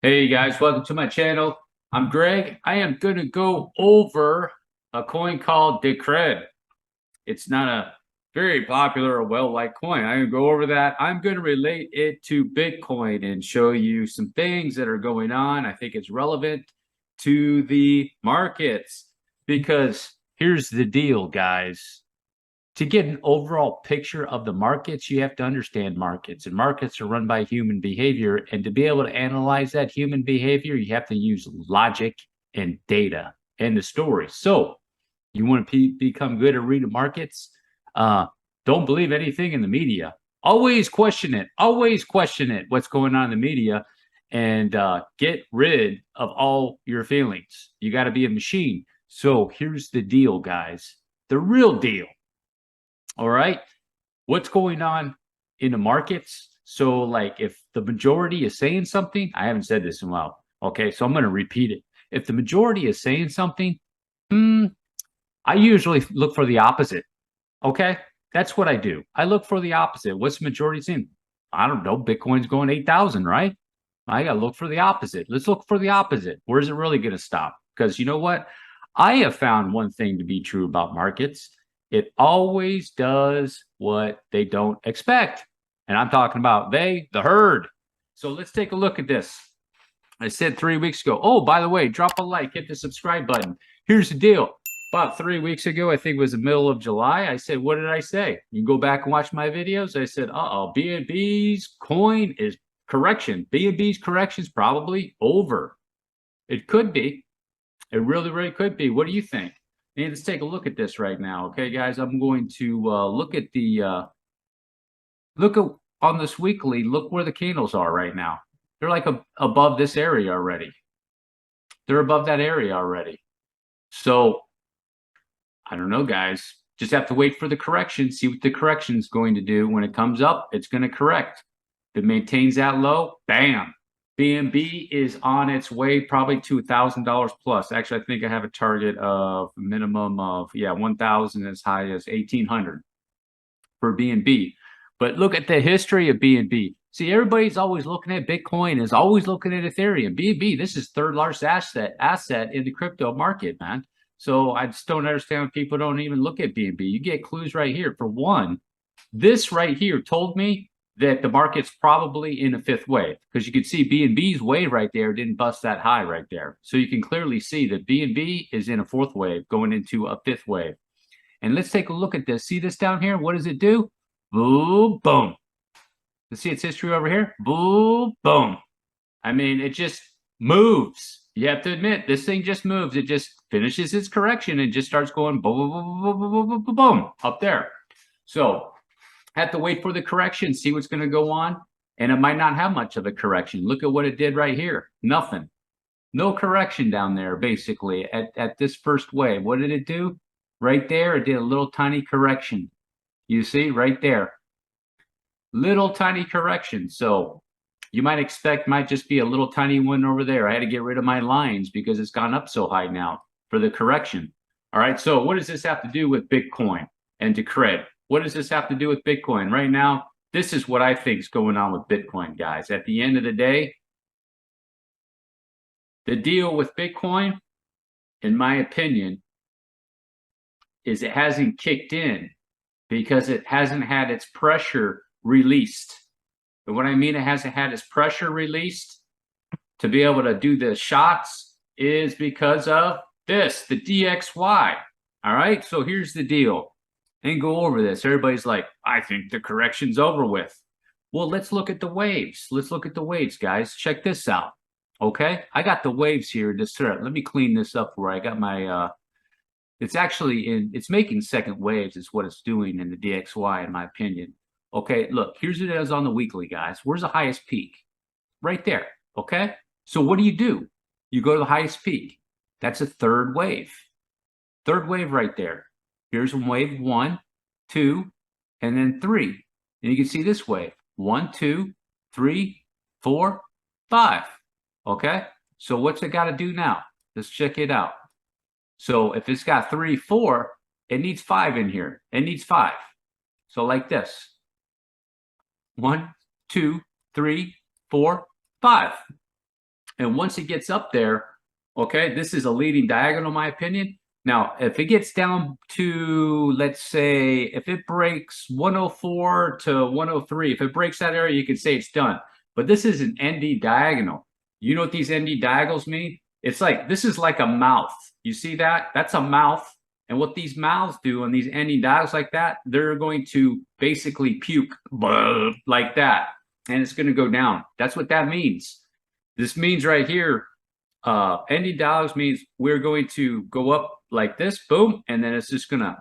Hey guys, welcome to my channel. I'm Greg. I am going to go over a coin called Decred. It's not a very popular or well-liked coin. I'm going to go over that. I'm going to relate it to Bitcoin and show you some things that are going on. I think it's relevant to the markets because here's the deal, guys. To get an overall picture of the markets, you have to understand markets, and markets are run by human behavior. And to be able to analyze that human behavior, you have to use logic and data and the story. So you want to become good at reading markets? Don't believe anything in the media. Always question it. Always question it. What's going on in the media, and get rid of all your feelings. You got to be a machine. So here's the deal, guys. The real deal. All right. What's going on in the markets? So, like, if the majority is saying something, I haven't said this in a while. Okay. So I'm going to repeat it. If the majority is saying something, I usually look for the opposite. Okay. That's what I do. I look for the opposite. What's the majority saying? I don't know. Bitcoin's going 8,000, right? I got to look for the opposite. Let's look for the opposite. Where's it really going to stop? Because you know what? I have found one thing to be true about markets. It always does what they don't expect. And I'm talking about the herd. So let's take a look at this. I said 3 weeks ago, oh, by the way, drop a like, hit the subscribe button. Here's the deal. About 3 weeks ago, I think it was the middle of July, I said, what did I say? You go back and watch my videos. I said, BNB's coin is correction. BNB's correction is probably over. It could be. It really, really could be. What do you think? And let's take a look at this right now. Okay, guys, I'm going to look at on this weekly. Look where the candles are right now. They're like above this area already. They're above that area already. So I don't know, guys. Just have to wait for the correction. See what the correction is going to do. When it comes up, it's going to correct. If it maintains that low, bam. BNB is on its way probably to $1,000 plus. Actually, I think I have a target of a minimum of 1,000 as high as 1,800 for BNB. But look at the history of BNB. See, everybody's always looking at Bitcoin, is always looking at Ethereum. BNB, this is third largest asset in the crypto market, man. So I just don't understand when people don't even look at BNB. You get clues right here. For one, this right here told me that the market's probably in a fifth wave, because you can see BNB's wave right there didn't bust that high right there. So you can clearly see that BNB is in a fourth wave going into a fifth wave. And let's take a look at this. See this down here? What does it do? Boom, boom. Let's see its history over here. Boom, boom. I mean, it just moves. You have to admit, this thing just moves. It just finishes its correction and just starts going boom, boom, boom, boom, boom, boom, boom, up there. So have to wait for the correction, see what's going to go on. And it might not have much of a correction. Look at what it did right here. Nothing. No correction down there, basically, at this first wave. What did it do? Right there, it did a little tiny correction. You see, right there. Little tiny correction. So you might expect might just be a little tiny one over there. I had to get rid of my lines because it's gone up so high now for the correction. All right, so what does this have to do with Bitcoin and Decred? What does this have to do with Bitcoin? Right now, this is what I think is going on with Bitcoin, guys. At the end of the day, the deal with Bitcoin, in my opinion, is it hasn't kicked in because it hasn't had its pressure released. And what I mean, it hasn't had its pressure released to be able to do the shots is because of this, the DXY. All right, so here's the deal. And go over this. Everybody's like, I think the correction's over with. Well, let's look at the waves. Let's look at the waves, guys. Check this out. Okay, I got the waves here. Just let me clean this up where I got my it's actually it's making second waves is what it's doing in the DXY, in my opinion. Okay, look, here's what it is on the weekly, guys. Where's the highest peak? Right there. Okay, so what do? You go to the highest peak. That's a third wave. Third wave right there. Here's wave 1, 2, and then 3. And you can see this wave. 1, 2, 3, 4, 5. Okay? So what's it got to do now? Let's check it out. So if it's got 3, 4, it needs 5 in here. It needs 5. So like this. 1, 2, 3, 4, 5. And once it gets up there, okay, this is a leading diagonal, in my opinion. Now, if it gets down to, let's say, if it breaks 104 to 103, if it breaks that area, you can say it's done. But this is an ND diagonal. You know what these ND diagonals mean? It's like, this is like a mouth. You see that? That's a mouth. And what these mouths do on these ND diagonals like that, they're going to basically puke like that. And it's going to go down. That's what that means. This means right here, ND diagonals means we're going to go up like this, boom, and then it's just going to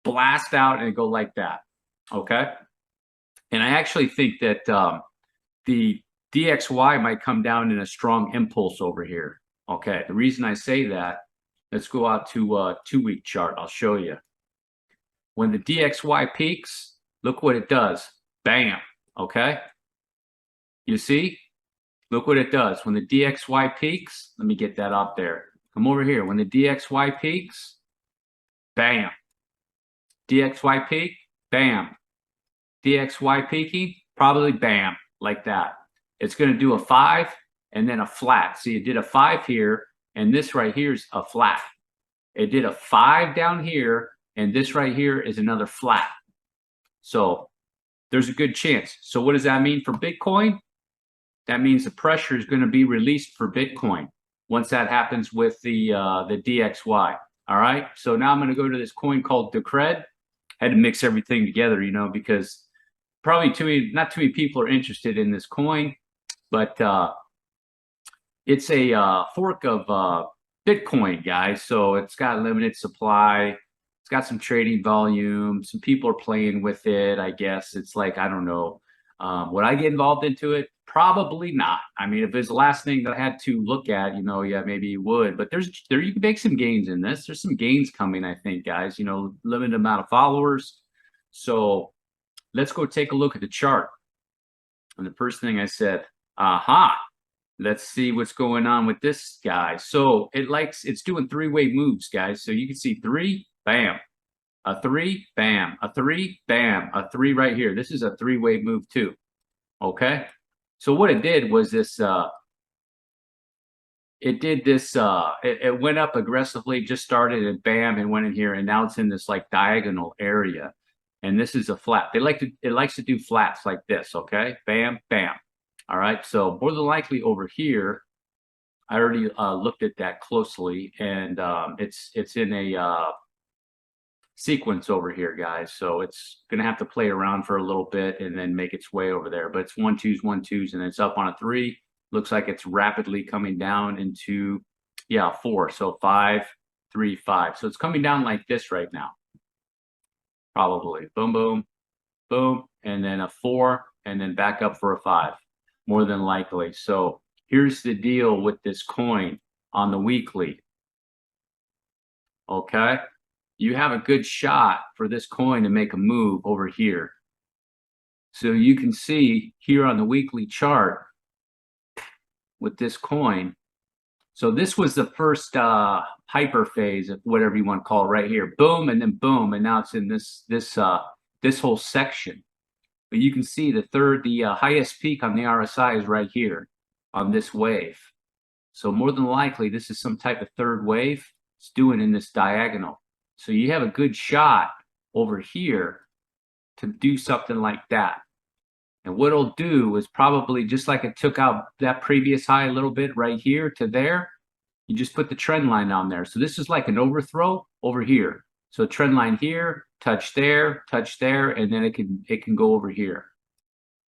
blast out and go like that. Okay. And I actually think that the DXY might come down in a strong impulse over here. Okay. The reason I say that, let's go out to a 2-week chart. I'll show you. When the DXY peaks, look what it does. Bam. Okay. You see? Look what it does. When the DXY peaks, let me get that up there. Come over here. When the DXY peaks, bam. DXY peak, bam. DXY peaking, probably bam, like that. It's going to do a 5 and then a flat. See, it did a 5 here, and this right here is a flat. It did a 5 down here, and this right here is another flat. So there's a good chance. So what does that mean for Bitcoin? That means the pressure is going to be released for Bitcoin once that happens with the DXY. All right. So now I'm going to go to this coin called Decred. I had to mix everything together, you know, because probably not too many people are interested in this coin, but it's a fork of Bitcoin, guys. So it's got limited supply. It's got some trading volume. Some people are playing with it. I guess it's like, I don't know. Would I get involved into it? Probably not. I mean, if it's the last thing that I had to look at, you know, yeah, maybe you would. But you can make some gains in this. There's some gains coming, I think, guys. You know, limited amount of followers. So let's go take a look at the chart. And the first thing I said, aha, let's see what's going on with this guy. So it's doing 3-way moves, guys. So you can see 3, bam, a 3, bam, a 3, bam, a 3 right here. This is a 3-way move too. Okay. So what it did was this, it went up aggressively, just started and bam, and went in here, and now it's in this like diagonal area. And this is a flat. It likes to do flats like this. Okay. Bam, bam. All right. So more than likely over here, I already looked at that closely, and it's in a sequence over here, guys. So it's gonna have to play around for a little bit and then make its way over there. But it's 1 2s 1 2s, and it's up on a 3. Looks like it's rapidly coming down into 4. So 5 3 5. So it's coming down like this right now. Probably boom boom boom, and then a 4, and then back up for a 5, more than likely. So here's the deal with this coin on the weekly. Okay. You have a good shot for this coin to make a move over here. So you can see here on the weekly chart with this coin. So this was the first hyper phase, of whatever you want to call it, right here. Boom, and then boom, and now it's in this whole section. But you can see the highest peak on the RSI is right here on this wave. So more than likely, this is some type of third wave. It's doing in this diagonal. So you have a good shot over here to do something like that. And what it'll do is probably just like it took out that previous high a little bit right here to there, you just put the trend line on there. So this is like an overthrow over here. So trend line here, touch there, and then it can go over here.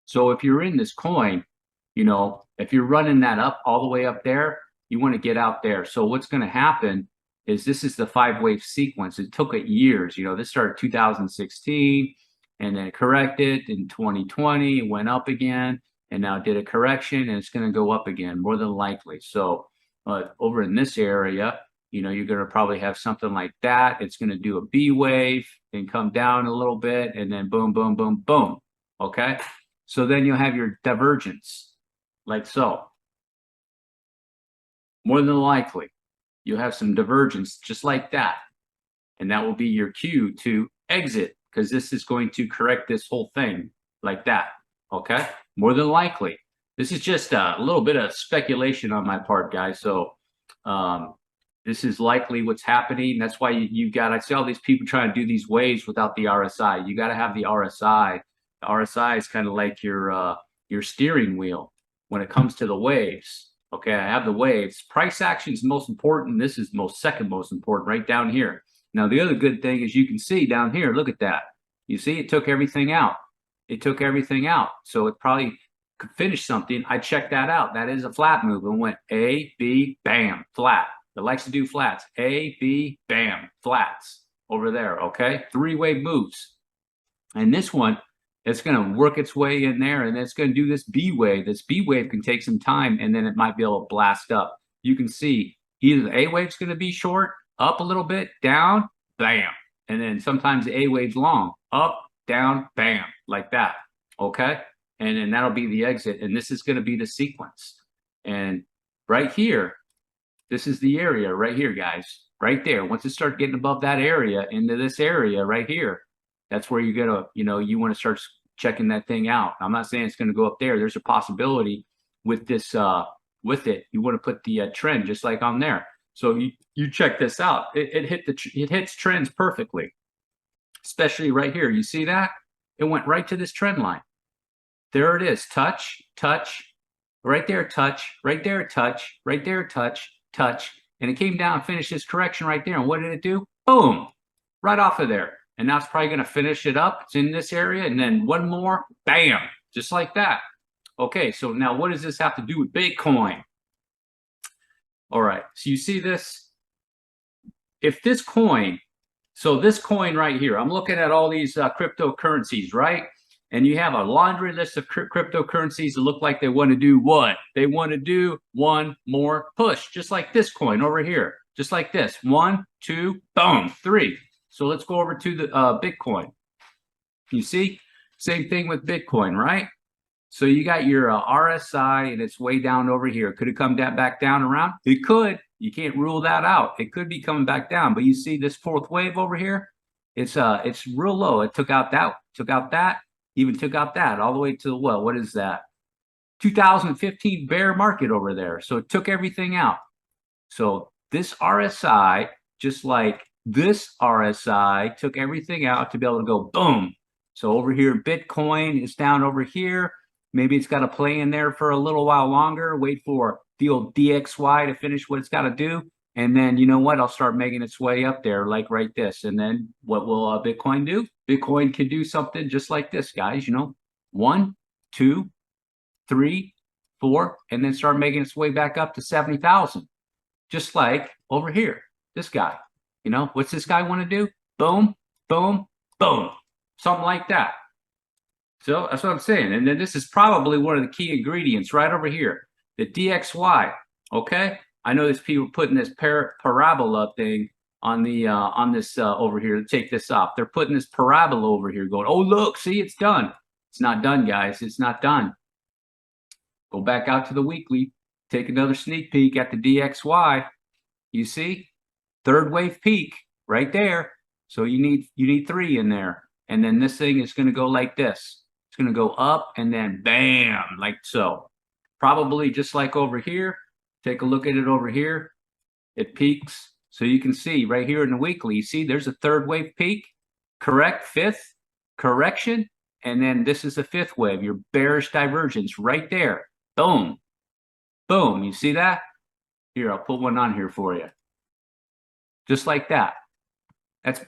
So if you're in this coin, you know, if you're running that up all the way up there, you want to get out there. So what's going to happen is this is the 5-wave sequence. It took it years. You know, this started 2016, and then it corrected in 2020, it went up again, and now did a correction, and it's going to go up again, more than likely. So over in this area, you know, you're going to probably have something like that. It's going to do a B wave and come down a little bit, and then boom, boom, boom, boom. Okay. So then you'll have your divergence like so. More than likely, you'll have some divergence just like that. And that will be your cue to exit, because this is going to correct this whole thing like that. Okay. More than likely. This is just a little bit of speculation on my part, guys. So um, this is likely what's happening. That's why you got, I see all these people trying to do these waves without the RSI. You got to have the RSI. The RSI is kind of like your steering wheel when it comes to the waves. Okay, I have the waves. Price action is most important. This is most second most important right down here. Now, the other good thing is you can see down here, look at that. You see, it took everything out. It took everything out. So it probably could finish something. I checked that out. That is a flat move and went A, B, bam, flat. It likes to do flats. A, B, bam, flats over there. Okay, three-wave moves. And this one, it's going to work its way in there, and it's going to do this B wave. This B wave can take some time, and then it might be able to blast up. You can see either the A wave's going to be short, up a little bit, down, bam. And then sometimes the A wave's long, up, down, bam, like that. Okay, and then that'll be the exit, and this is going to be the sequence. And right here, this is the area right here, guys. Right there. Once it starts getting above that area, into this area right here, that's where you're gonna, you want to start checking that thing out. I'm not saying it's going to go up there. There's a possibility with this, with it. You want to put the trend just like on there. So you check this out. It hits trends perfectly, especially right here. You see that? It went right to this trend line. There it is. Touch, touch, right there. Touch, right there. Touch, right there. Touch, touch, and it came down, finished this correction right there. And what did it do? Boom, right off of there. And now it's probably going to finish it up. It's in this area, and then one more, bam, just like that. Okay, so now what does this have to do with Bitcoin? All right, so you see this? If this coin, so this coin right here, I'm looking at all these cryptocurrencies, right? And you have a laundry list of cryptocurrencies that look like they want to do what? They want to do one more push, just like this coin over here, just like this. 1, 2, boom, 3. So let's go over to the Bitcoin. You see, same thing with Bitcoin, right? So you got your RSI, and it's way down over here. Could it come back down around? It could. You can't rule that out. It could be coming back down. But you see this fourth wave over here? It's real low. It took out that, even took out that, all the way to, well, what is that? 2015 bear market over there. So it took everything out. So this RSI, just like this RSI, took everything out to be able to go boom. So over here, Bitcoin is down over here. Maybe it's got to play in there for a little while longer, wait for the old DXY to finish what it's got to do. And then, you know what, I'll start making its way up there like right this. And then what will Bitcoin do? Bitcoin can do something just like this, guys, 1, 2, 3, 4, and then start making its way back up to 70,000. Just like over here, this guy. What's this guy want to do? Boom, boom, boom. Something like that. So that's what I'm saying. And then this is probably one of the key ingredients right over here, the DXY. Okay, I know there's people putting this parabola thing on the on this over here. Take this off. They're putting this parabola over here, going, oh look, see, it's done. It's not done, guys. It's not done. Go back out to the weekly. Take another sneak peek at the DXY. You see, third wave peak right there. So you need 3 in there, and then this thing is going to go like this. It's going to go up and then bam, like so. Probably just like over here. Take a look at it over here. It peaks. So you can see right here in the weekly, you see there's a third wave peak, correct, fifth, correction, and then this is the fifth wave, your bearish divergence right there. Boom, boom, you see that? Here, I'll put one on here for you. Just like that.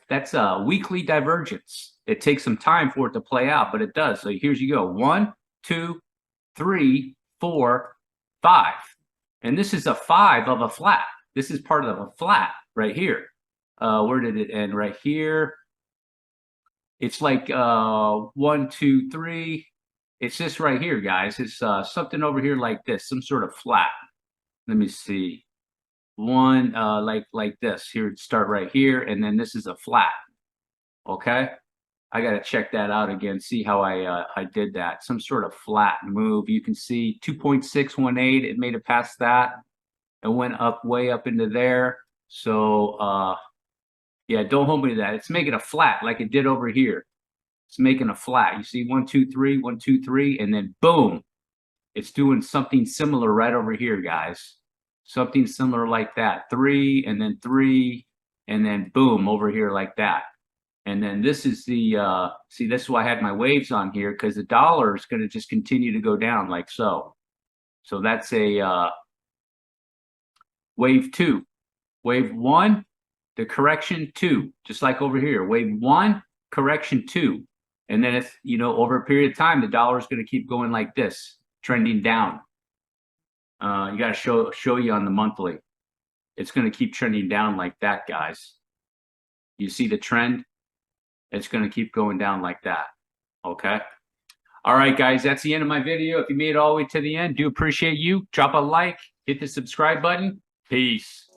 That's a weekly divergence. It takes some time for it to play out, but it does. So here's you go. 1, 2, 3, 4, 5. And this is a 5 of a flat. This is part of a flat right here. Where did it end? Right here. It's like 1, 2, 3. It's this right here, guys. It's something over here like this, some sort of flat. Let me see. One like this. Here, start right here, and then this is a flat. Okay, I got to check that out again. See how I did that. Some sort of flat move. You can see 2.618. It made it past that. It went up way up into there. So yeah, don't hold me to that. It's making a flat like it did over here. It's making a flat. You see 1, 2, 3, 1, 2, 3, and then boom. It's doing something similar right over here, guys. Something similar like that. 3 and then 3 and then boom over here like that. And then this is the, see, this is why I had my waves on here, because the dollar is going to just continue to go down like so. So that's a wave 2. Wave 1, the correction 2, just like over here. Wave 1, correction 2. And then it's, you know, over a period of time, the dollar is going to keep going like this, trending down. You got to show you on the monthly. It's going to keep trending down like that, guys. You see the trend? It's going to keep going down like that. Okay. All right, guys, that's the end of my video. If you made it all the way to the end, do appreciate you. Drop a like, hit the subscribe button. Peace.